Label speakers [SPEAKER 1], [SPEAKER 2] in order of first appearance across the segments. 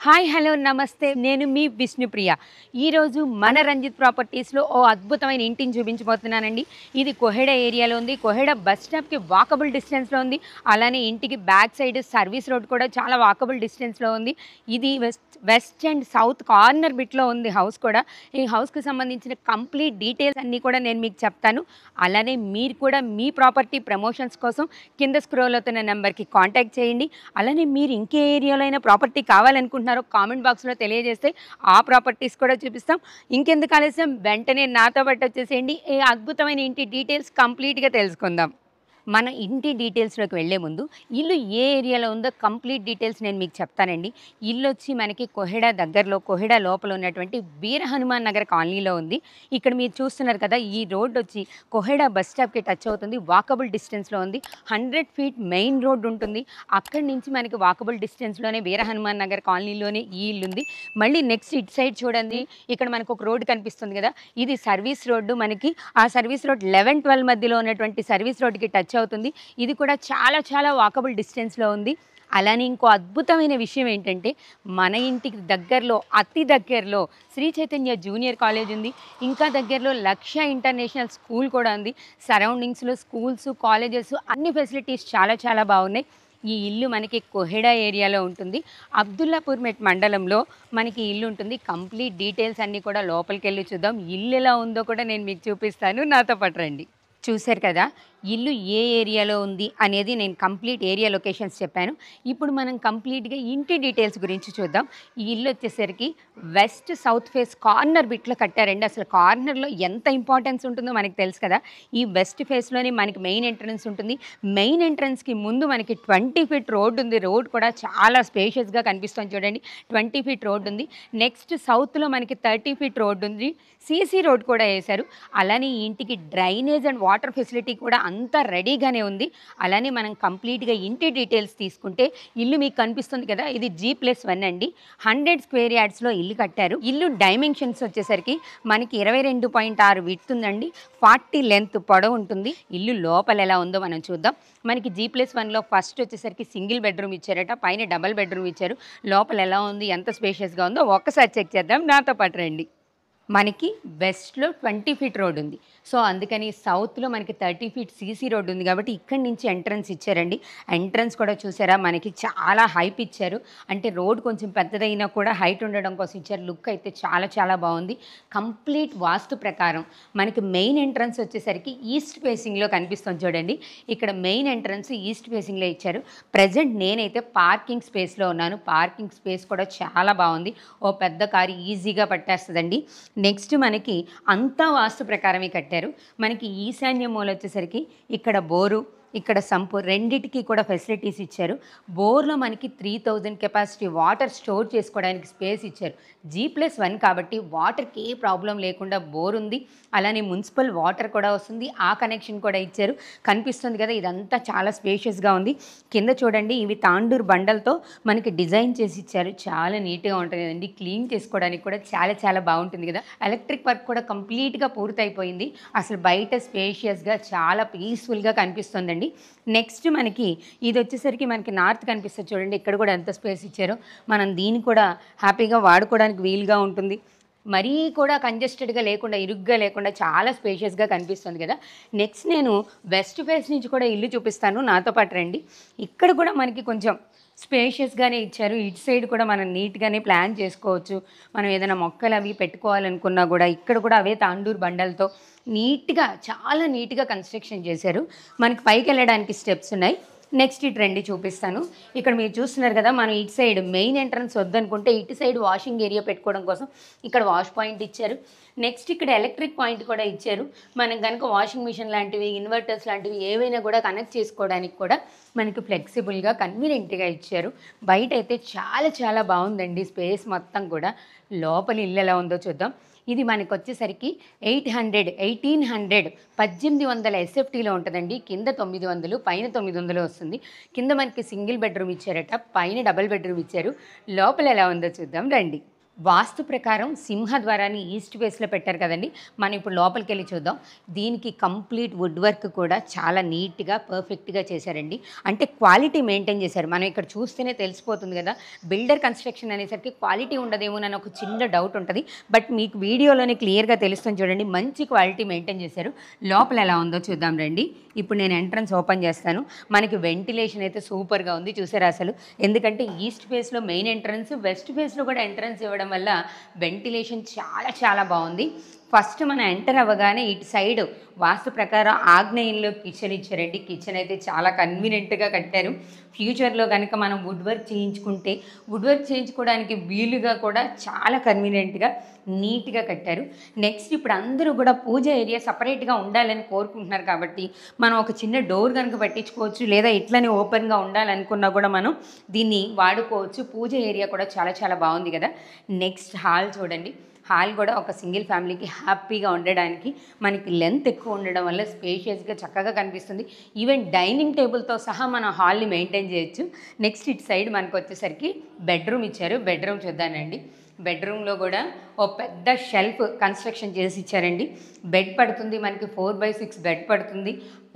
[SPEAKER 1] Hi hello నమస్తే నేను మీ విష్ణుప్రియ. ఈరోజు మన రంజిత్ ప్రాపర్టీస్లో ఓ అద్భుతమైన ఇంటిని చూపించబోతున్నానండి. ఇది కొహెడ ఏరియాలో ఉంది. కొహెడ బస్ స్టాప్కి వాకబుల్ డిస్టెన్స్లో ఉంది. అలానే ఇంటికి బ్యాక్ సైడ్ సర్వీస్ రోడ్ కూడా చాలా వాకబుల్ డిస్టెన్స్లో ఉంది. ఇది వెస్ట్ అండ్ సౌత్ కార్నర్ బిట్లో ఉంది హౌస్ కూడా. ఈ హౌస్కి సంబంధించిన కంప్లీట్ డీటెయిల్స్ అన్నీ కూడా నేను మీకు చెప్తాను. అలానే మీరు కూడా మీ ప్రాపర్టీ ప్రమోషన్స్ కోసం కింద స్క్రోల్ అవుతున్న నెంబర్కి కాంటాక్ట్ చేయండి. అలానే మీరు ఇంకే ఏరియాలో అయినా ప్రాపర్టీ కావాలనుకుంటున్నారో కామెంట్ బాక్స్లో తెలియజేస్తే ఆ ప్రాపర్టీస్ కూడా చూపిస్తాం. ఇంకెందుకు ఆలస్యం, వెంటనే నాతో పాటు వచ్చేసేయండి. ఈ అద్భుతమైన ఇంటి డీటెయిల్స్ కంప్లీట్గా తెలుసుకుందాం. మన ఇంటి డీటెయిల్స్లోకి వెళ్ళే ముందు ఇల్లు ఏ ఏరియాలో ఉందో కంప్లీట్ డీటెయిల్స్ నేను మీకు చెప్తానండి. ఇల్లు వచ్చి మనకి కొహెడ దగ్గరలో, కొహెడ లోపల ఉన్నటువంటి వీర హనుమాన్ నగర్ కాలనీలో ఉంది. ఇక్కడ మీరు చూస్తున్నారు కదా, ఈ రోడ్ వచ్చి కొహెడ బస్ స్టాప్కి టచ్ అవుతుంది. వాకబుల్ డిస్టెన్స్లో ఉంది. 100 ఫీట్ మెయిన్ రోడ్ ఉంటుంది. అక్కడి నుంచి మనకి వాకబుల్ డిస్టెన్స్లోనే వీర హనుమాన్ నగర్ కాలనీలోనే ఈ ఇల్లు ఉంది. మళ్ళీ నెక్స్ట్ ఇటు సైడ్ చూడండి, ఇక్కడ మనకు ఒక రోడ్డు కనిపిస్తుంది కదా, ఇది సర్వీస్ రోడ్డు. మనకి ఆ సర్వీస్ రోడ్ 11-12 మధ్యలో ఉన్నటువంటి సర్వీస్ రోడ్డుకి టచ్ అవుతుంది. ఇది కూడా చాలా చాలా వాకబుల్ డిస్టెన్స్లో ఉంది. అలానే ఇంకో అద్భుతమైన విషయం ఏంటంటే, మన ఇంటికి దగ్గరలో, అతి దగ్గరలో శ్రీ చైతన్య జూనియర్ కాలేజ్ ఉంది. ఇంకా దగ్గరలో లక్ష్య ఇంటర్నేషనల్ స్కూల్ కూడా ఉంది. సరౌండింగ్స్లో స్కూల్స్, కాలేజెస్ అన్ని ఫెసిలిటీస్ చాలా చాలా బాగున్నాయి. ఈ ఇల్లు మనకి కొహెడ ఏరియాలో ఉంటుంది. అబ్దుల్లాపూర్ మెట్ మండలంలో మనకి ఇల్లు ఉంటుంది. కంప్లీట్ డీటెయిల్స్ అన్నీ కూడా లోపలికి వెళ్ళి చూద్దాం. ఇల్లు ఎలా ఉందో కూడా నేను మీకు చూపిస్తాను. నాతో పాటు రండి. చూశారు కదా, ఇల్లు ఏ ఏరియాలో ఉంది అనేది నేను కంప్లీట్ ఏరియా లొకేషన్స్ చెప్పాను. ఇప్పుడు మనం కంప్లీట్గా ఇంటి డీటెయిల్స్ గురించి చూద్దాం. ఈ ఇల్లు వచ్చేసరికి వెస్ట్ సౌత్ ఫేస్ కార్నర్ బిట్లో కట్టారండి. అసలు కార్నర్లో ఎంత ఇంపార్టెన్స్ ఉంటుందో మనకి తెలుసు కదా. ఈ వెస్ట్ ఫేస్లోనే మనకి మెయిన్ ఎంట్రన్స్ ఉంటుంది. మెయిన్ ఎంట్రన్స్కి ముందు మనకి 20 ఫీట్ రోడ్ ఉంది. రోడ్ కూడా చాలా స్పేషియస్గా కనిపిస్తుంది చూడండి. 20 ఫీట్ రోడ్ ఉంది. నెక్స్ట్ సౌత్లో మనకి 30 ఫీట్ రోడ్ ఉంది. సీసీ రోడ్ కూడా వేశారు. అలానే ఈ ఇంటికి డ్రైనేజ్ అండ్ వాటర్ ఫెసిలిటీ కూడా అంతా రెడీగానే ఉంది. అలానే మనం కంప్లీట్గా ఇంటి డీటెయిల్స్ తీసుకుంటే, ఇల్లు మీకు కనిపిస్తుంది కదా, ఇది G+1 అండి. 100 స్క్వేర్ యార్డ్స్లో ఇల్లు కట్టారు. ఇల్లు డైమెన్షన్స్ వచ్చేసరికి మనకి 22.6 విడ్త్ ఉందండి. 40 లెంత్ పొడవు ఉంటుంది. ఇల్లు లోపల ఎలా ఉందో మనం చూద్దాం. మనకి G+1లో ఫస్ట్ వచ్చేసరికి సింగిల్ బెడ్రూమ్ ఇచ్చారట, పైన డబల్ బెడ్రూమ్ ఇచ్చారు. లోపల ఎలా ఉంది, ఎంత స్పేషియస్గా ఉందో ఒక్కసారి చెక్ చేద్దాం. నాతో పాటు రండి. మనకి వెస్ట్లో 20 ఫీట్ రోడ్ ఉంది. సో అందుకని సౌత్లో మనకి 30 ఫీట్ సీసీ రోడ్ ఉంది కాబట్టి ఇక్కడి నుంచి ఎంట్రన్స్ ఇచ్చారండి. ఎంట్రన్స్ కూడా చూసారా, మనకి చాలా హైప్ ఇచ్చారు. అంటే రోడ్ కొంచెం పెద్దదైనా కూడా హైట్ ఉండడం కోసం ఇచ్చారు. లుక్ అయితే చాలా చాలా బాగుంది. కంప్లీట్ వాస్తు ప్రకారం మనకి మెయిన్ ఎంట్రన్స్ వచ్చేసరికి ఈస్ట్ ఫేసింగ్లో కనిపిస్తుంది చూడండి. ఇక్కడ మెయిన్ ఎంట్రన్స్ ఈస్ట్ ఫేసింగ్లో ఇచ్చారు. ప్రజెంట్ నేనైతే పార్కింగ్ స్పేస్లో ఉన్నాను. పార్కింగ్ స్పేస్ కూడా చాలా బాగుంది. ఓ పెద్ద కారు ఈజీగా పట్టేస్తుందండి. నెక్స్ట్ మనకి అంతా వాస్తు ప్రకారమే కట్టారు. మనకి ఈశాన్య మూల వచ్చేసరికి ఇక్కడ బోరు, ఇక్కడ సంపు, రెండిటికి కూడా ఫెసిలిటీస్ ఇచ్చారు. బోర్లో మనకి 3000 కెపాసిటీ వాటర్ స్టోర్ చేసుకోవడానికి స్పేస్ ఇచ్చారు. G+1 కాబట్టి వాటర్కి ఏ ప్రాబ్లం లేకుండా బోర్ ఉంది. అలానే మున్సిపల్ వాటర్ కూడా వస్తుంది. ఆ కనెక్షన్ కూడా ఇచ్చారు. కనిపిస్తుంది కదా, ఇదంతా చాలా స్పేషియస్గా ఉంది. కింద చూడండి, ఇవి తాండూర్ బండలతో మనకి డిజైన్ చేసి ఇచ్చారు. చాలా నీట్గా ఉంటుంది కదండి. క్లీన్ చేసుకోవడానికి కూడా చాలా చాలా బాగుంటుంది కదా. ఎలక్ట్రిక్ వర్క్ కూడా కంప్లీట్గా పూర్తయిపోయింది. అసలు బయట స్పేషియస్గా చాలా పీస్ఫుల్గా కనిపిస్తుందండి. నెక్స్ట్ మనకి ఇది వచ్చేసరికి మనకి నార్త్ కనిపిస్తుంది చూడండి. ఇక్కడ కూడా ఎంత స్పేస్ ఇచ్చారో, మనం దీన్ని కూడా హ్యాపీగా వాడుకోవడానికి వీలుగా ఉంటుంది. మరీ కూడా కంజెస్టెడ్గా లేకుండా, ఇరుగ్గా లేకుండా చాలా స్పేషియస్గా కనిపిస్తుంది కదా. నెక్స్ట్ నేను వెస్ట్ ఫేస్ నుంచి కూడా ఇల్లు చూపిస్తాను. నాతో పాటు రండి. ఇక్కడ కూడా మనకి కొంచెం స్పేషియస్గానే ఇచ్చారు. ఇటు సైడ్ కూడా మనం నీట్గానే ప్లాన్ చేసుకోవచ్చు. మనం ఏదైనా మొక్కలు అవి పెట్టుకోవాలనుకున్నా కూడా ఇక్కడ కూడా అవే తాండూర్ బండలతో నీట్గా, చాలా నీట్గా కన్స్ట్రక్షన్ చేశారు. మనకి పైకి వెళ్ళడానికి స్టెప్స్ ఉన్నాయి. నెక్స్ట్ ఇటు రండి, చూపిస్తాను. ఇక్కడ మీరు చూస్తున్నారు కదా, మనం ఇటు సైడ్ మెయిన్ ఎంట్రన్స్ వద్దనుకుంటే ఇటు సైడ్ వాషింగ్ ఏరియా పెట్టుకోవడం కోసం ఇక్కడ వాష్ పాయింట్ ఇచ్చారు. నెక్స్ట్ ఇక్కడ ఎలక్ట్రిక్ పాయింట్ కూడా ఇచ్చారు. మనం కనుక వాషింగ్ మిషన్ లాంటివి, ఇన్వర్టర్స్ లాంటివి ఏవైనా కూడా కనెక్ట్ చేసుకోవడానికి కూడా మనకి ఫ్లెక్సిబుల్గా, కన్వీనియంట్గా ఇచ్చారు. బయట అయితే చాలా చాలా బాగుందండి స్పేస్ మొత్తం కూడా. లోపల ఇల్లు ఎలా ఉందో చూద్దాం. ఇది మనకు వచ్చేసరికి 1800 ఎస్ఎఫ్టీలో ఉంటుందండి. కింద 900, పైన 900 వస్తుంది. కింద మనకి సింగిల్ బెడ్రూమ్ ఇచ్చారట, పైన డబల్ బెడ్రూమ్ ఇచ్చారు. లోపల ఎలా ఉందో చూద్దాం రండి. వాస్తు ప్రకారం సింహద్వారాన్ని ఈస్ట్ ఫేస్‌లో పెట్టారు కదండీ! మనం ఇప్పుడు లోపలికెళ్ళి చూద్దాం. దీనికి కంప్లీట్ వుడ్ వర్క్ కూడా చాలా నీట్‌గా, పర్ఫెక్ట్‌గా చేశారండి. అంటే క్వాలిటీ మెయింటైన్ చేశారు. మనం ఇక్కడ చూస్తేనే తెలిసిపోతుంది కదా! బిల్డర్ కన్‌స్ట్రక్షన్ అనేసరికి క్వాలిటీ ఉండదేమోనని ఒక చిన్న డౌట్ ఉంటది. బట్ మీకు వీడియోలోనే క్లియర్‌గా తెలుస్తుంది చూడండి. మంచి క్వాలిటీ మెయింటైన్ చేశారు. లోపల ఎలా ఉందో చూద్దాం రండి. ఇప్పుడు నేను ఎంట్రన్స్ ఓపెన్ చేస్తాను. మనకి వెంటిలేషన్ అయితే సూపర్‌గా ఉంది. చూసారా అసలు? ఎందుకంటే ఈస్ట్ ఫేస్‌లో మెయిన్ ఎంట్రన్స్, వెస్ట్ ఫేస్‌లో కూడా ఎంట్రన్స్ ఇవ్వడం వల్ల వెంటిలేషన్ చాలా చాలా బాగుంది. ఫస్ట్ మనం ఎంటర్ అవ్వగానే ఇటు సైడ్ వాస్తు ప్రకారం ఆగ్నేయంలో కిచెన్ ఇచ్చారండి. కిచెన్ అయితే చాలా కన్వీనియంట్గా కట్టారు. ఫ్యూచర్లో కనుక మనం వుడ్ వర్క్ చేయించుకుంటే వుడ్ వర్క్ చేయించుకోవడానికి వీలుగా కూడా చాలా కన్వీనియంట్గా నీట్గా కట్టారు. నెక్స్ట్ ఇప్పుడు అందరూ కూడా పూజ ఏరియా సపరేట్గా ఉండాలని కోరుకుంటున్నారు కాబట్టి మనం ఒక చిన్న డోర్ కనుక పెట్టించుకోవచ్చు, లేదా ఇట్లనే ఓపెన్గా ఉండాలనుకున్నా కూడా మనం దీన్ని వాడుకోవచ్చు. పూజ ఏరియా కూడా చాలా చాలా బాగుంది కదా. నెక్స్ట్ హాల్ చూడండి. హాల్ కూడా ఒక సింగిల్ ఫ్యామిలీకి హ్యాపీగా ఉండడానికి మనకి లెంత్ ఎక్కువ ఉండడం వల్ల స్పేషియస్గా చక్కగా కనిపిస్తుంది. ఈవెన్ డైనింగ్ టేబుల్తో సహా మనం హాల్ని మెయింటైన్ చేయొచ్చు. నెక్స్ట్ ఇటు సైడ్ మనకు వచ్చేసరికి బెడ్రూమ్ ఇచ్చారు. బెడ్రూమ్ చూద్దానండి. బెడ్రూమ్లో కూడా ఓ పెద్ద షెల్ఫ్ కన్స్ట్రక్షన్ చేసి ఇచ్చారండి. బెడ్ పడుతుంది మనకి 4/6 బెడ్ పడుతుంది.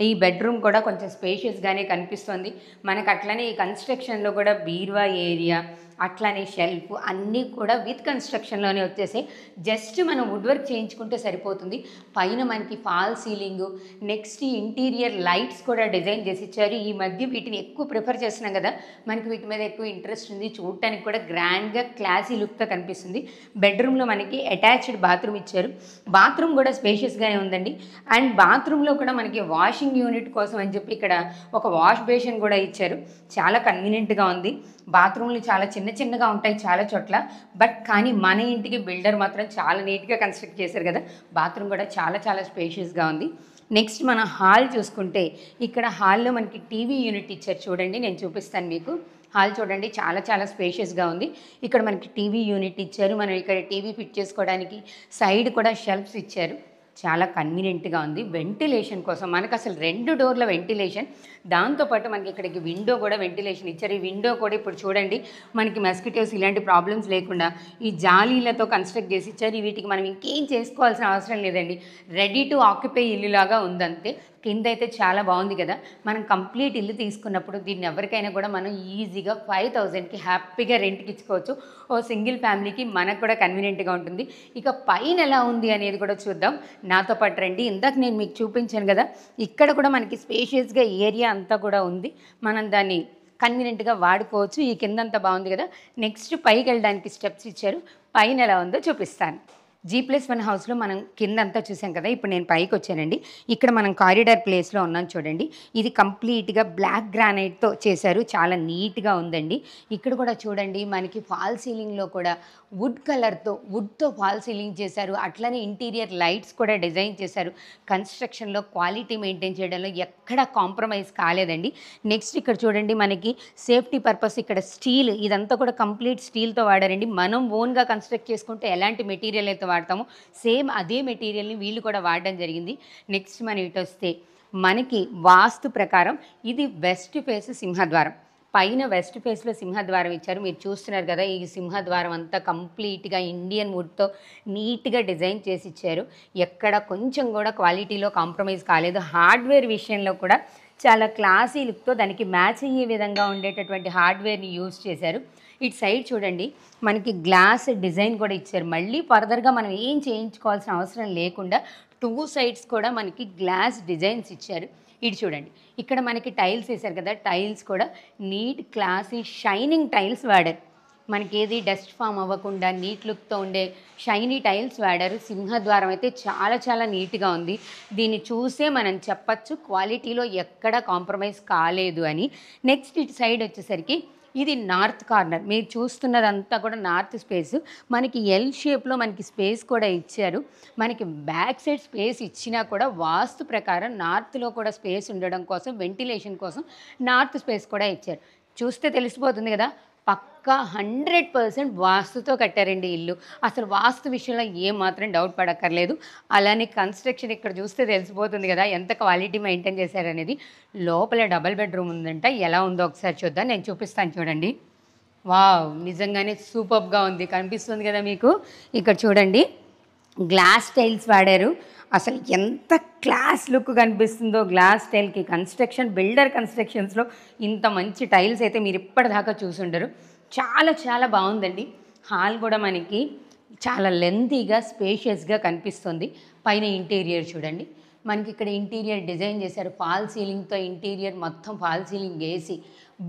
[SPEAKER 1] ఈ బెడ్రూమ్ కూడా కొంచెం స్పేషియస్గానే కనిపిస్తుంది మనకు. అట్లనే ఈ కన్స్ట్రక్షన్లో కూడా బీరువా ఏరియా, అట్లానే షెల్ఫ్ అన్నీ కూడా విత్ కన్స్ట్రక్షన్లోనే వచ్చేసాయి. జస్ట్ మనం వుడ్ వర్క్ చేయించుకుంటే సరిపోతుంది. పైన మనకి fall ceiling, next interior lights కూడా డిజైన్ చేసి ఇచ్చారు. ఈ మధ్య వీటిని ఎక్కువ ప్రిఫర్ చేస్తున్నాం కదా, మనకి వీటి మీద ఎక్కువ ఇంట్రెస్ట్ ఉంది. చూడటానికి కూడా గ్రాండ్గా క్లాసీ లుక్తో కనిపిస్తుంది. బెడ్రూమ్లో మనకి అటాచ్డ్ బాత్రూమ్ ఇచ్చారు. బాత్రూమ్ కూడా స్పేషియస్గానే ఉందండి. అండ్ బాత్రూంలో కూడా మనకి వాషింగ్ యూనిట్ కోసం అని చెప్పి ఇక్కడ ఒక వాష్ బేసిన్ కూడా ఇచ్చారు. చాలా కన్వీనియంట్గా ఉంది. బాత్రూమ్లు చాలా చిన్న చిన్నగా ఉంటాయి చాలా చోట్ల, బట్ కానీ మన ఇంటికి బిల్డర్ మాత్రం చాలా నీట్గా కన్స్ట్రక్ట్ చేశారు కదా. బాత్రూమ్ కూడా చాలా చాలా స్పేషియస్గా ఉంది. నెక్స్ట్ మన హాల్ చూసుకుంటే ఇక్కడ హాల్లో మనకి టీవీ యూనిట్ ఇచ్చారు చూడండి. నేను చూపిస్తాను మీకు. హాల్ చూడండి చాలా చాలా స్పేషియస్గా ఉంది. ఇక్కడ మనకి టీవీ యూనిట్ ఇచ్చారు. మనం ఇక్కడ టీవీ ఫిట్ చేసుకోవడానికి సైడ్ కూడా షెల్ఫ్స్ ఇచ్చారు. చాలా కన్వీనియంట్గా ఉంది. వెంటిలేషన్ కోసం మనకు అసలు 2 డోర్ల వెంటిలేషన్, దాంతోపాటు మనకి ఇక్కడికి విండో కూడా వెంటిలేషన్ ఇచ్చారు. ఈ విండో కూడా ఇప్పుడు చూడండి మనకి మస్కిటోస్ ఇలాంటి ప్రాబ్లమ్స్ లేకుండా ఈ జాలీలతో కన్స్ట్రక్ట్ చేసి ఇచ్చారు. వీటికి మనం ఇంకేం చేసుకోవాల్సిన అవసరం లేదండి. రెడీ టు ఆక్యుపై ఇల్లులాగా ఉందంతే. కింద అయితే చాలా బాగుంది కదా. మనం కంప్లీట్ ఇల్లు తీసుకున్నప్పుడు దీన్ని ఎవరికైనా కూడా మనం ఈజీగా 5,000కి హ్యాపీగా రెంట్కి ఇచ్చుకోవచ్చు. ఓ సింగిల్ ఫ్యామిలీకి మనకు కూడా కన్వీనియంట్గా ఉంటుంది. ఇక పైన ఎలా ఉంది అనేది కూడా చూద్దాం. నాతో పాటు రండి. ఇందాక నేను మీకు చూపించాను కదా, ఇక్కడ కూడా మనకి స్పేషియస్గా ఏరియా అంతా కూడా ఉంది. మనం దాన్ని కన్వీనియంట్గా వాడుకోవచ్చు. ఈ కిందంతా బాగుంది కదా. నెక్స్ట్ పైకి వెళ్ళడానికి స్టెప్స్ ఇచ్చారు. పైన ఎలా ఉందో చూపిస్తాను. G+1 హౌస్లో మనం కిందంతా చూసాం కదా. ఇప్పుడు నేను పైకి వచ్చానండి. ఇక్కడ మనం కారిడార్ ప్లేస్లో ఉన్నాం చూడండి. ఇది కంప్లీట్గా బ్లాక్ గ్రానైట్తో చేశారు. చాలా నీట్గా ఉందండి. ఇక్కడ కూడా చూడండి మనకి ఫాల్ సీలింగ్లో కూడా వుడ్ కలర్తో వుడ్తో ఫాల్ సీలింగ్ చేశారు. అట్లనే ఇంటీరియర్ లైట్స్ కూడా డిజైన్ చేశారు. కన్స్ట్రక్షన్లో క్వాలిటీ మెయింటైన్ చేయడంలో ఎక్కడ కాంప్రమైజ్ కాలేదండి. నెక్స్ట్ ఇక్కడ చూడండి మనకి సేఫ్టీ పర్పస్ ఇక్కడ స్టీల్, ఇదంతా కూడా కంప్లీట్ స్టీల్తో వాడారండి. మనం ఓన్గా కన్స్ట్రక్ట్ చేసుకుంటే ఎలాంటి మెటీరియల్ అయితే వాడతామో సేమ్ అదే మెటీరియల్ని వీళ్ళు కూడా వాడడం జరిగింది. నెక్స్ట్ మనం ఇటు వస్తే మనకి వాస్తు ప్రకారం ఇది వెస్ట్ ఫేస్ సింహద్వారం. పైన వెస్ట్ ఫేస్లో సింహద్వారం ఇచ్చారు. మీరు చూస్తున్నారు కదా, ఈ సింహద్వారం అంతా కంప్లీట్గా ఇండియన్ వుడ్తో నీట్గా డిజైన్ చేసి ఇచ్చారు. ఎక్కడ కొంచెం కూడా క్వాలిటీలో కాంప్రమైజ్ కాలేదు. హార్డ్వేర్ విషయంలో కూడా చాలా క్లాసీ లుక్తో దానికి మ్యాచ్ అయ్యే విధంగా ఉండేటటువంటి హార్డ్వేర్ని యూజ్ చేశారు. ఇటు సైడ్ చూడండి మనకి గ్లాస్ డిజైన్ కూడా ఇచ్చారు. మళ్ళీ ఫర్దర్గా మనం ఏం చేయించుకోవాల్సిన అవసరం లేకుండా 2 సైడ్స్ కూడా మనకి గ్లాస్ డిజైన్స్ ఇచ్చారు. ఇటు చూడండి ఇక్కడ మనకి టైల్స్ వేశారు కదా, టైల్స్ కూడా నీట్ క్లాసీ షైనింగ్ టైల్స్ వాడారు. మనకి ఏది డస్ట్ ఫామ్ అవ్వకుండా నీట్ లుక్తో ఉండే షైనీ టైల్స్ వాడారు. సింహద్వారం అయితే చాలా చాలా నీట్గా ఉంది. దీన్ని చూసే మనం చెప్పచ్చు క్వాలిటీలో ఎక్కడ కాంప్రమైజ్ కాలేదు అని. నెక్స్ట్ ఇటు సైడ్ వచ్చేసరికి ఇది నార్త్ కార్నర్. మీరు చూస్తున్నదంతా కూడా నార్త్ స్పేస్. మనకి ఎల్ షేప్లో మనకి స్పేస్ కూడా ఇచ్చారు. మనకి బ్యాక్ సైడ్ స్పేస్ ఇచ్చినా కూడా వాస్తు ప్రకారం నార్త్లో కూడా స్పేస్ ఉండడం కోసం, వెంటిలేషన్ కోసం నార్త్ స్పేస్ కూడా ఇచ్చారు. చూస్తే తెలిసిపోతుంది కదా, పక్కా 100% వాస్తుతో కట్టారండి ఇల్లు. అసలు వాస్తు విషయంలో ఏమాత్రం డౌట్ పడక్కర్లేదు. అలానే కన్స్ట్రక్షన్ ఇక్కడ చూస్తే తెలిసిపోతుంది కదా ఎంత క్వాలిటీ మెయింటైన్ చేశారనేది. లోపల డబల్ బెడ్రూమ్ ఉందంట. ఎలా ఉందో ఒకసారి చూద్దాం. నేను చూపిస్తాను చూడండి. వావ్! నిజంగానే సూపర్బ్‌గా ఉంది. కనిపిస్తుంది కదా మీకు. ఇక్కడ చూడండి గ్లాస్ టైల్స్ వాడారు. అసలు ఎంత క్లాస్ లుక్ కనిపిస్తుందో గ్లాస్ టైల్‌కి. బిల్డర్ కన్‌స్ట్రక్షన్స్‌లో ఇంత మంచి టైల్స్ అయితే మీరు ఇప్పటిదాకా చూసుండరు. చాలా చాలా బాగుందండి. హాల్ కూడా మనకి చాలా లెంతీగా, స్పేషియస్‌గా కనిపిస్తుంది. పైన ఇంటీరియర్ చూడండి. మనకి ఇక్కడ ఇంటీరియర్ డిజైన్ చేశారు. ఫాల్ సీలింగ్‌తో ఇంటీరియర్ మొత్తం ఫాల్ సీలింగ్ ఏసి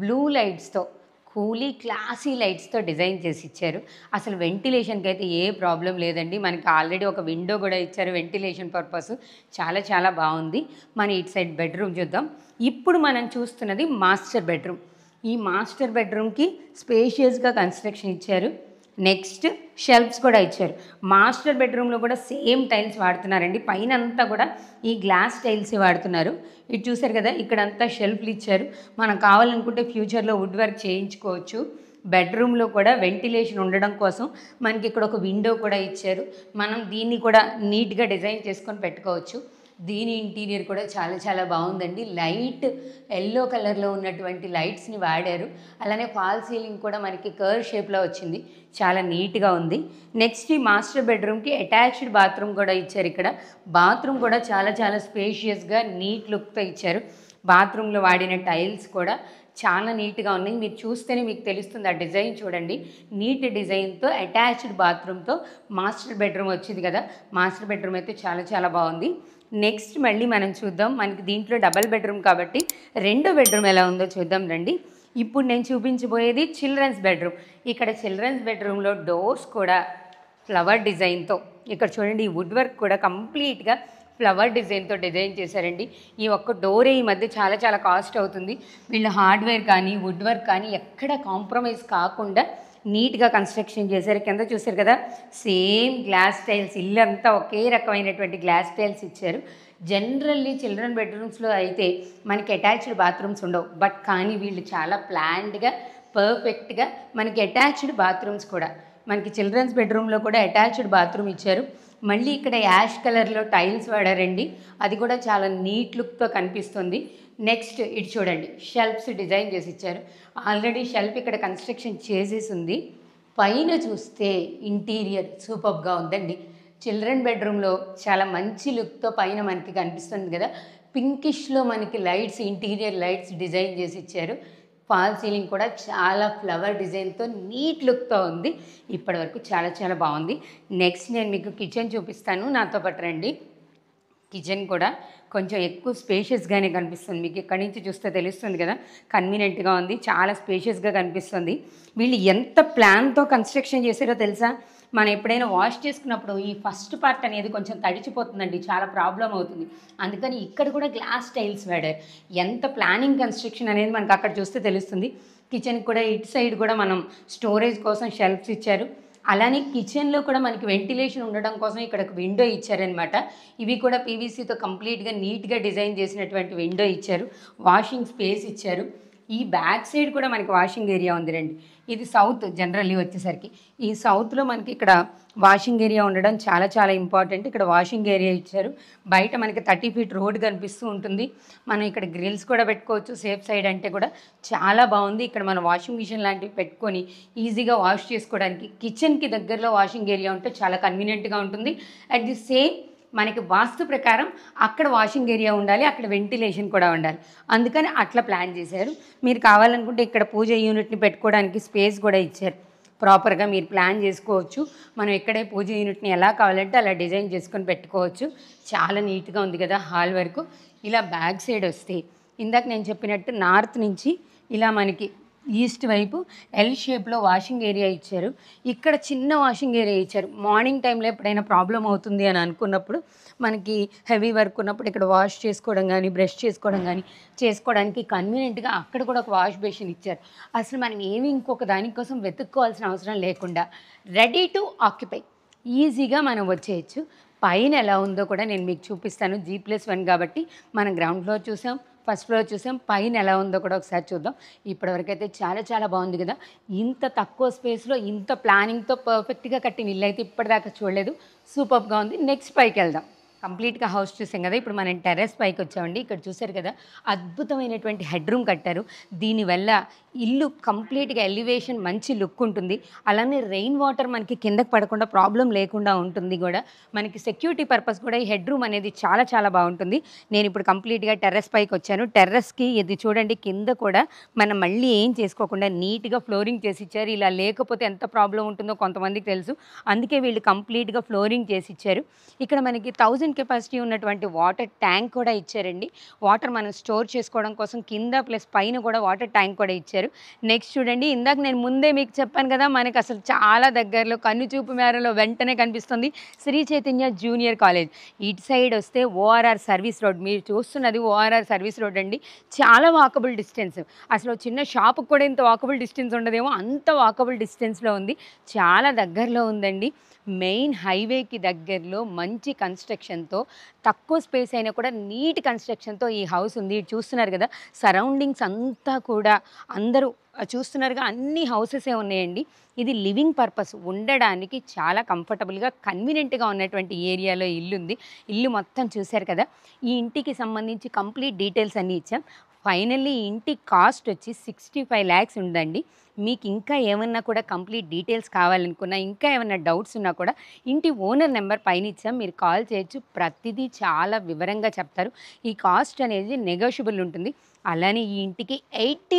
[SPEAKER 1] బ్లూ లైట్స్‌తో కూలీ క్లాసీ లైట్స్‌తో డిజైన్ చేసి ఇచ్చారు. అసలు వెంటిలేషన్‌కి అయితే ఏ ప్రాబ్లం లేదండి. మనకి ఆల్రెడీ ఒక విండో కూడా ఇచ్చారు వెంటిలేషన్ పర్పస్. చాలా చాలా బాగుంది. మన ఇటు సైడ్ బెడ్రూమ్ చూద్దాం. ఇప్పుడు మనం చూస్తున్నది మాస్టర్ బెడ్రూమ్. ఈ మాస్టర్ బెడ్రూమ్‌కి స్పేషియస్‌గా కన్స్ట్రక్షన్ ఇచ్చారు. నెక్స్ట్ షెల్ఫ్స్ కూడా ఇచ్చారు. మాస్టర్ బెడ్రూమ్లో కూడా సేమ్ టైల్స్ వాడుతున్నారండి. పైన అంతా కూడా ఈ గ్లాస్ టైల్స్ వాడుతున్నారు. ఇటు చూసారు కదా, ఇక్కడంతా షెల్ఫ్లు ఇచ్చారు. మనం కావాలనుకుంటే ఫ్యూచర్లో వుడ్ వర్క్ చేయించుకోవచ్చు. బెడ్రూమ్లో కూడా వెంటిలేషన్ ఉండడం కోసం మనకి ఇక్కడ ఒక విండో కూడా ఇచ్చారు. మనం దీన్ని కూడా నీట్గా డిజైన్ చేసుకొని పెట్టుకోవచ్చు. దీని ఇంటీరియర్ కూడా చాలా చాలా బాగుందండి. లైట్ ఎల్లో కలర్లో ఉన్నటువంటి లైట్స్ని వాడారు. అలానే ఫాల్ సీలింగ్ కూడా మనకి కర్వ్ షేప్లో వచ్చింది. చాలా నీట్గా ఉంది. నెక్స్ట్ ఈ మాస్టర్ బెడ్రూమ్కి అటాచ్డ్ బాత్రూమ్ కూడా ఇచ్చారు. ఇక్కడ బాత్రూమ్ కూడా చాలా చాలా స్పేషియస్గా నీట్ లుక్తో ఇచ్చారు. బాత్రూంలో వాడిన టైల్స్ కూడా చాలా నీట్గా ఉన్నాయి. మీరు చూస్తేనే మీకు తెలుస్తుంది. ఆ డిజైన్ చూడండి, నీట్ డిజైన్తో అటాచ్డ్ బాత్రూమ్తో మాస్టర్ బెడ్రూమ్ వచ్చింది కదా. మాస్టర్ బెడ్రూమ్ అయితే చాలా చాలా బాగుంది. నెక్స్ట్ మళ్ళీ మనం చూద్దాం. మనకి దీంట్లో డబల్ బెడ్రూమ్ కాబట్టి రెండో బెడ్రూమ్ ఎలా ఉందో చూద్దాం రండి. ఇప్పుడు నేను చూపించబోయేది చిల్డ్రన్స్ బెడ్రూమ్. ఇక్కడ చిల్డ్రన్స్ బెడ్రూమ్లో డోర్స్ కూడా ఫ్లవర్ డిజైన్తో, ఇక్కడ చూడండి ఈ వుడ్ వర్క్ కూడా కంప్లీట్గా ఫ్లవర్ డిజైన్తో డిజైన్ చేశారండి. ఈ ఒక్క డోరే ఈ మధ్య చాలా చాలా కాస్ట్ అవుతుంది. వీళ్ళు హార్డ్వేర్ కానీ వుడ్ వర్క్ కానీ ఎక్కడ కాంప్రమైజ్ కాకుండా నీట్గా కన్స్ట్రక్షన్ చేశారు. కింద చూసారు కదా, సేమ్ గ్లాస్ టైల్స్, ఇల్లంతా ఒకే రకమైనటువంటి గ్లాస్ టైల్స్ ఇచ్చారు. జనరల్లీ చిల్డ్రన్ బెడ్రూమ్స్లో అయితే మనకి అటాచ్డ్ బాత్రూమ్స్ ఉండవు. బట్ కానీ వీళ్ళు చాలా ప్లాన్డ్గా పర్ఫెక్ట్గా మనకి అటాచ్డ్ బాత్రూమ్స్ కూడా, మనకి చిల్డ్రన్స్ బెడ్రూమ్లో కూడా అటాచ్డ్ బాత్రూమ్ ఇచ్చారు. మళ్ళీ ఇక్కడ యాష్ కలర్లో టైల్స్ వాడారండి. అది కూడా చాలా నీట్ లుక్తో కనిపిస్తుంది. నెక్స్ట్ ఇటు చూడండి, షెల్ఫ్స్ డిజైన్ చేసి ఇచ్చారు. ఆల్రెడీ షెల్ఫ్ ఇక్కడ కన్స్ట్రక్షన్ చేసేసి ఉంది. పైన చూస్తే ఇంటీరియర్ సూపర్గా ఉందండి. చిల్డ్రన్ బెడ్రూమ్లో చాలా మంచి లుక్తో పైన మనకి కనిపిస్తుంది కదా. పింకిష్లో మనకి లైట్స్, ఇంటీరియర్ లైట్స్ డిజైన్ చేసి ఇచ్చారు. ఫాల్ సీలింగ్ కూడా చాలా ఫ్లవర్ డిజైన్తో నీట్ లుక్తో ఉంది. ఇప్పటి వరకు చాలా చాలా బాగుంది. నెక్స్ట్ నేను మీకు కిచెన్ చూపిస్తాను, నాతో పాటు రండి. కిచెన్ కూడా కొంచెం ఎక్కువ స్పేషియస్గానే కనిపిస్తుంది. మీకు ఇక్కడి నుంచి చూస్తే తెలుస్తుంది కదా, కన్వీనియంట్గా ఉంది, చాలా స్పేషియస్గా కనిపిస్తుంది. వీళ్ళు ఎంత ప్లాన్తో కన్స్ట్రక్షన్ చేశారో తెలుసా. మనం ఎప్పుడైనా వాష్ చేసుకున్నప్పుడు ఈ ఫస్ట్ పార్ట్ అనేది కొంచెం తడిచిపోతుందండి, చాలా ప్రాబ్లం అవుతుంది. అందుకని ఇక్కడ కూడా గ్లాస్ టైల్స్ వాడారు. ఎంత ప్లానింగ్ కన్స్ట్రక్షన్ అనేది మనకు అక్కడ చూస్తే తెలుస్తుంది. కిచెన్కి కూడా ఇటు సైడ్ కూడా మనం స్టోరేజ్ కోసం షెల్ఫ్స్ ఇచ్చారు. అలానే కిచెన్లో కూడా మనకి వెంటిలేషన్ ఉండడం కోసం ఇక్కడ ఒక విండో ఇచ్చారనమాట. ఇవి కూడా పీవీసీతో కంప్లీట్గా నీట్గా డిజైన్ చేసినటువంటి విండో ఇచ్చారు. వాషింగ్ స్పేస్ ఇచ్చారు. ఈ బ్యాక్ సైడ్ కూడా మనకి వాషింగ్ ఏరియా ఉంది రండి. ఇది సౌత్ జనరల్లీ వచ్చేసరికి. ఈ సౌత్లో మనకి ఇక్కడ వాషింగ్ ఏరియా ఉండడం చాలా చాలా ఇంపార్టెంట్. ఇక్కడ వాషింగ్ ఏరియా ఇచ్చారు. బయట మనకి 30 ఫీట్ రోడ్ కనిపిస్తూ ఉంటుంది. మనం ఇక్కడ గ్రిల్స్ కూడా పెట్టుకోవచ్చు. సేఫ్ సైడ్ అంటే కూడా చాలా బాగుంది. ఇక్కడ మనం వాషింగ్ మిషన్ లాంటివి పెట్టుకొని ఈజీగా వాష్ చేసుకోవడానికి, కిచెన్కి దగ్గరలో వాషింగ్ ఏరియా ఉంటే చాలా కన్వీనియంట్గా ఉంటుంది. అట్ ది సేమ్ మనకి వాస్తు ప్రకారం అక్కడ వాషింగ్ ఏరియా ఉండాలి, అక్కడ వెంటిలేషన్ కూడా ఉండాలి. అందుకని అట్లా ప్లాన్ చేశారు. మీరు కావాలనుకుంటే ఇక్కడ పూజ యూనిట్ని పెట్టుకోవడానికి స్పేస్ కూడా ఇచ్చారు. ప్రాపర్గా మీరు ప్లాన్ చేసుకోవచ్చు. మనం ఇక్కడే పూజ యూనిట్ని ఎలా కావాలంటే అలా డిజైన్ చేసుకొని పెట్టుకోవచ్చు. చాలా నీట్గా ఉంది కదా హాల్ వరకు. ఇలా బ్యాక్ సైడ్ వస్తే ఇందాక నేను చెప్పినట్టు నార్త్ నుంచి ఇలా మనకి ఈస్ట్ వైపు ఎల్ షేప్లో వాషింగ్ ఏరియా ఇచ్చారు. ఇక్కడ చిన్న వాషింగ్ ఏరియా ఇచ్చారు. మార్నింగ్ టైంలో ఎప్పుడైనా ప్రాబ్లం అవుతుంది అని అనుకున్నప్పుడు, మనకి హెవీ వర్క్ ఉన్నప్పుడు ఇక్కడ వాష్ చేసుకోవడం కానీ, బ్రష్ చేసుకోవడం కానీ చేసుకోవడానికి కన్వీనియంట్గా అక్కడ కూడా ఒక వాష్ బేసిన్ ఇచ్చారు. అసలు మనం ఏమి ఇంకొక దానికోసం వెతుక్కోవాల్సిన అవసరం లేకుండా రెడీ టు ఆక్యుపై ఈజీగా మనం వచ్చేయచ్చు. పైన ఎలా ఉందో కూడా నేను మీకు చూపిస్తాను. G+1 కాబట్టి మనం గ్రౌండ్ ఫ్లోర్ చూసాం, ఫస్ట్ ఫ్లోర్ చూసాం. పైన ఎలా ఉందో కూడా ఒకసారి చూద్దాం. ఇప్పటివరకు అయితే చాలా చాలా బాగుంది కదా. ఇంత తక్కువ స్పేస్లో ఇంత ప్లానింగ్తో పర్ఫెక్ట్గా కట్టిన ఇల్లు అయితే ఇప్పటిదాకా చూడలేదు. సూపర్గా ఉంది. నెక్స్ట్ పైకి వెళ్దాం. కంప్లీట్‌గా హౌస్ చూసాం కదా! ఇప్పుడు మనం టెర్రస్ పైకొచ్చామండి. ఇక్కడ చూసారు కదా! అద్భుతమైనటువంటి హెడ్ రూమ్ కట్టారు. దీనివల్ల ఇల్లు కంప్లీట్‌గా ఎలివేషన్ మంచి లుక్ ఉంటుంది. అలానే రెయిన్ వాటర్ మనకి కిందకి పడకుండా ప్రాబ్లమ్ లేకుండా ఉంటుంది గూడా. మనకి సెక్యూరిటీ పర్పస్ కూడా ఈ హెడ్ రూమ్ అనేది చాలా చాలా బావుంటుంది. నేనిప్పుడు కంప్లీట్‌గా టెర్రస్ పైకొచ్చాను. టెర్రస్‌కి ఇది చూడండి కింద కూడా మనం మళ్ళీ ఏం చేసుకోకుండా నీట్‌గా ఫ్లోరింగ్ చేసిచ్చారు. ఇలా లేకపోతే ఎంత ప్రాబ్లమ్ ఉంటుందో కొంతమందికి తెలుసు. అందుకే వీళ్ళు కంప్లీట్‌గా ఫ్లోరింగ్ చేసిచ్చారు. ఇక్కడ మనకి 1000 కెపాసిటీ ఉన్నటువంటి వాటర్ ట్యాంక్ కూడా ఇచ్చారండి. వాటర్ మనం స్టోర్ చేసుకోవడం కోసం కింద ప్లస్ పైన కూడా వాటర్ ట్యాంక్ కూడా ఇచ్చారు. నెక్స్ట్ చూడండి ఇందాక నేను ముందే మీకు చెప్పాను కదా! మనకు అసలు చాలా దగ్గరలో కన్నుచూపు మేరలో వెంటనే కనిపిస్తుంది శ్రీ చైతన్య జూనియర్ కాలేజ్. ఇటు సైడ్ వస్తే ఓఆర్ఆర్ సర్వీస్ రోడ్. మీరు చూస్తున్నది ఓఆర్ఆర్ సర్వీస్ రోడ్ అండి. చాలా వాకబుల్ డిస్టెన్స్. అసలు చిన్న షాప్‌కి కూడా ఇంత వాకబుల్ డిస్టెన్స్ ఉండదేమో అంత వాకబుల్ డిస్టెన్స్‌లో ఉంది. చాలా దగ్గరలో ఉందండి. మెయిన్ హైవేకి దగ్గరలో మంచి కన్‌స్ట్రక్షన్‌తో తక్కువ స్పేస్ అయినా కూడా నీట్ కన్‌స్ట్రక్షన్‌తో ఈ హౌస్ ఉంది. ఇటు చూస్తున్నారు కదా! సరౌండింగ్స్ అంతా కూడా అందరూ చూస్తున్నారుగా అన్ని హౌసెసే ఉన్నాయండి. ఇది లివింగ్ పర్పస్ ఉండడానికి చాలా కంఫర్టబుల్‌గా, కన్వీనియంట్‌గా ఉన్నటువంటి ఏరియాలో ఇల్లుంది. ఇల్లు మొత్తం చూసారు కదా! ఈ ఇంటికి సంబంధించి కంప్లీట్ డీటెయిల్స్ అన్నీ ఇచ్చాం. ఫైనల్లీ ఈ ఇంటి కాస్ట్ వచ్చి 65 లాక్స్ ఉందండి. మీకు ఇంకా ఏమన్నా కూడా కంప్లీట్ డీటెయిల్స్ కావాలనుకున్నా, ఇంకా ఏమన్నా డౌట్స్ ఉన్నా కూడా ఇంటి ఓనర్ నెంబర్ పైన ఇచ్చాం. మీరు కాల్ చేయొచ్చు. ప్రతిదీ చాలా వివరంగా చెప్తారు. ఈ కాస్ట్ అనేది నెగోషియబుల్ ఉంటుంది. అలానే ఈ ఇంటికి 80%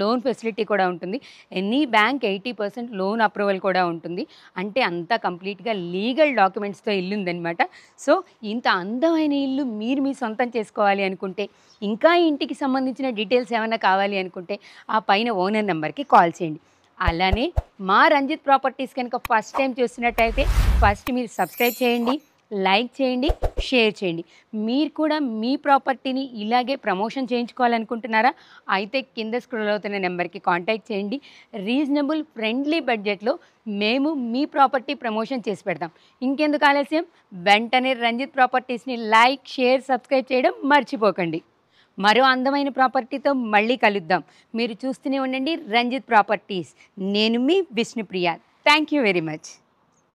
[SPEAKER 1] లోన్ ఫెసిలిటీ కూడా ఉంటుంది. ఎనీ బ్యాంక్ 80% లోన్ అప్రూవల్ కూడా ఉంటుంది. అంటే అంతా కంప్లీట్‌గా లీగల్ డాక్యుమెంట్స్‌తో ఇల్లుందనమాట. సో, ఇంత అందమైన ఇల్లు మీరు మీ సొంతం చేసుకోవాలి అనుకుంటే, ఇంకా ఈ ఇంటికి సంబంధించిన డీటెయిల్స్ ఏమన్నా కావాలి అనుకుంటే, ఆ పైన ఓనర్ నెంబర్‌కి కాల్ చేయండి. అలానే మా రంజిత్ ప్రాపర్టీస్ కనుక ఫస్ట్ టైం చూస్తున్నట్టయితే ఫస్ట్ మీరు సబ్స్క్రైబ్ చేయండి, లైక్ చేయండి, షేర్ చేయండి. మీరు కూడా మీ ప్రాపర్టీని ఇలాగే ప్రమోషన్ చేయించుకోవాలనుకుంటున్నారా? అయితే కింద స్క్రోల్ అవుతున్న నెంబర్‌కి కాంటాక్ట్ చేయండి. రీజనబుల్, ఫ్రెండ్లీ బడ్జెట్‌లో మేము మీ ప్రాపర్టీ ప్రమోషన్ చేసి పెడతాం. ఇంకెందుకు ఆలస్యం? వెంటనే రంజిత్ ప్రాపర్టీస్‌ని లైక్, షేర్, సబ్స్క్రైబ్ చేయడం మర్చిపోకండి. మరో అందమైన ప్రాపర్టీతో మళ్ళీ కలుద్దాం. మీరు చూస్తూనే ఉండండి రంజిత్ ప్రాపర్టీస్. నేను మీ Vishnupriya. Thank you very much.